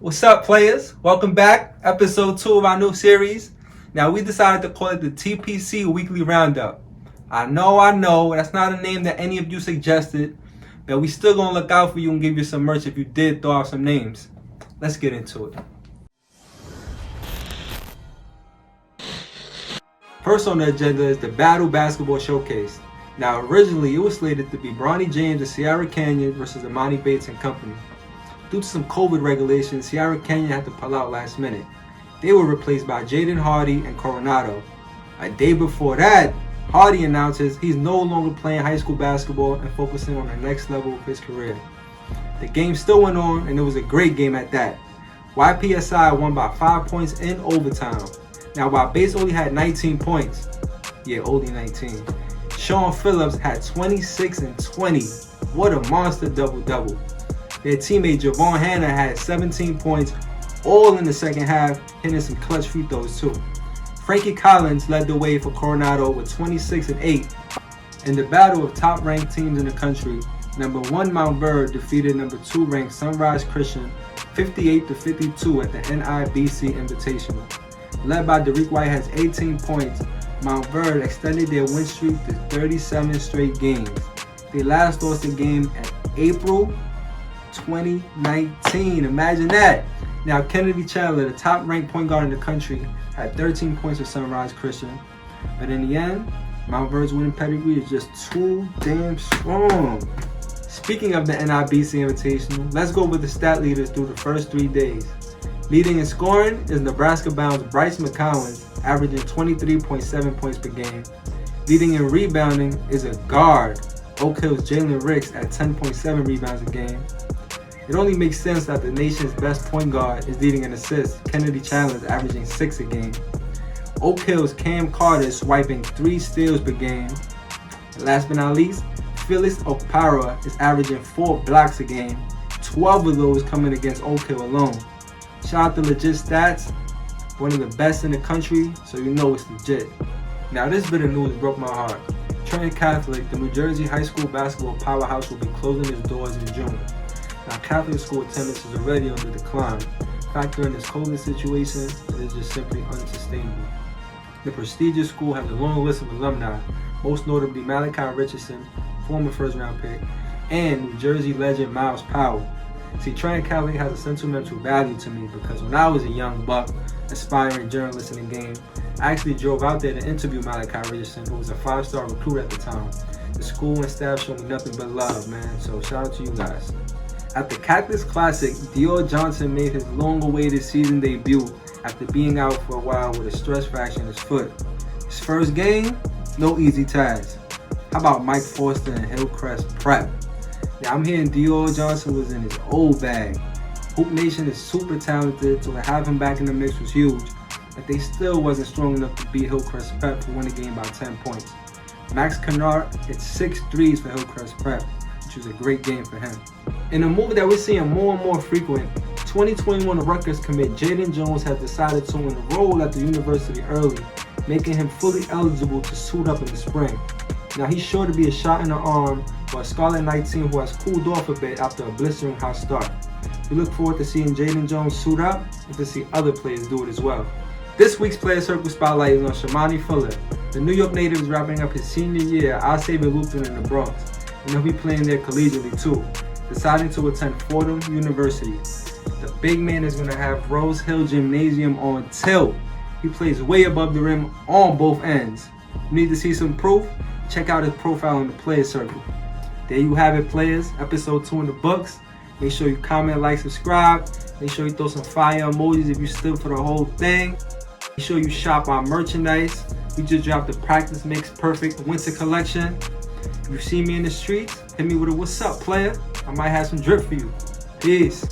What's up, players? Welcome back. Episode 2 of our new series. Now, we decided to call it the TPC Weekly Roundup. I know, that's not a name that any of you suggested, but we still gonna look out for you and give you some merch if you did throw out some names. Let's get into it. First on the agenda is the Battle Basketball Showcase. Now, originally, it was slated to be Bronny James and Sierra Canyon versus Imani Bates and company. Due to some COVID regulations, Sierra Canyon had to pull out last minute. They were replaced by Jaden Hardy and Coronado. A day before that, Hardy announces he's no longer playing high school basketball and focusing on the next level of his career. The game still went on, and it was a great game at that. YPSI won by 5 points in overtime. Now, while Bates only had 19 points, only 19, Sean Phillips had 26 and 20. What a monster double-double. Their teammate Javon Hanna had 17 points, all in the second half, hitting some clutch free throws too. Frankie Collins led the way for Coronado with 26 and 8. In the battle of top-ranked teams in the country, number 1 Montverde defeated number 2 ranked Sunrise Christian 58-52 at the NIBC Invitational. Led by Derek White has 18 points, Montverde extended their win streak to 37 straight games. They last lost the game at April 2019. Imagine that. Now, Kennedy Chandler, the top-ranked point guard in the country, had 13 points for Sunrise Christian. But in the end, Montverde's winning pedigree is just too damn strong. Speaking of the NIBC Invitational, let's go with the stat leaders through the first 3 days. Leading in scoring is Nebraska-bound Bryce McCowan, averaging 23.7 points per game. Leading in rebounding is a guard, Oak Hill's Jalen Ricks, at 10.7 rebounds a game. It only makes sense that the nation's best point guard is leading in assists. Kennedy Chandler is averaging 6 a game. Oak Hill's Cam Carter is swiping 3 steals per game. And last but not least, Felix Okpara is averaging 4 blocks a game, 12 of those coming against Oak Hill alone. Shout out to Legit Stats, one of the best in the country, so you know it's legit. Now, this bit of news broke my heart. Trenton Catholic, the New Jersey high school basketball powerhouse, will be closing its doors in June. Now, Catholic school attendance is already on the decline. Factor in this COVID situation, it is just simply unsustainable. The prestigious school has a long list of alumni, most notably Malachi Richardson, former first-round pick, and New Jersey legend Miles Powell. See, Trenton Catholic has a sentimental value to me because when I was a young buck, aspiring journalist in the game, I actually drove out there to interview Malachi Richardson, who was a 5-star recruit at the time. The school and staff showed me nothing but love, man, so shout out to you guys. At the Cactus Classic, Dior Johnson made his long-awaited season debut after being out for a while with a stress fracture in his foot. His first game, no easy task. How about Mike Foster and Hillcrest Prep? Now, I'm hearing Dior Johnson was in his old bag. Hoop Nation is super talented, so to have him back in the mix was huge, but they still wasn't strong enough to beat Hillcrest Prep to win the game by 10 points. Max Kennard hit 6 threes for Hillcrest Prep, which was a great game for him. In a move that we're seeing more and more frequent, 2021 Rutgers commit Jaden Jones has decided to enroll at the university early, making him fully eligible to suit up in the spring. Now, he's sure to be a shot in the arm for a Scarlet Knight team who has cooled off a bit after a blistering hot start. We look forward to seeing Jaden Jones suit up and to see other players do it as well. This week's Player Circle Spotlight is on Shamani Fuller. The New York native is wrapping up his senior year at Our Savior Lutheran in the Bronx, and he'll be playing there collegiately too, deciding to attend Fordham University. The big man is going to have Rose Hill Gymnasium on tilt. He plays way above the rim on both ends. You need to see some proof? Check out his profile in the Player Circle. There you have it, players. Episode 2 in the books. Make sure you comment, like, subscribe. Make sure you throw some fire emojis if you stood for the whole thing. Make sure you shop our merchandise. We just dropped the Practice Makes Perfect winter collection. If you see me in the streets, hit me with a "What's up, player?" I might have some drip for you. Peace.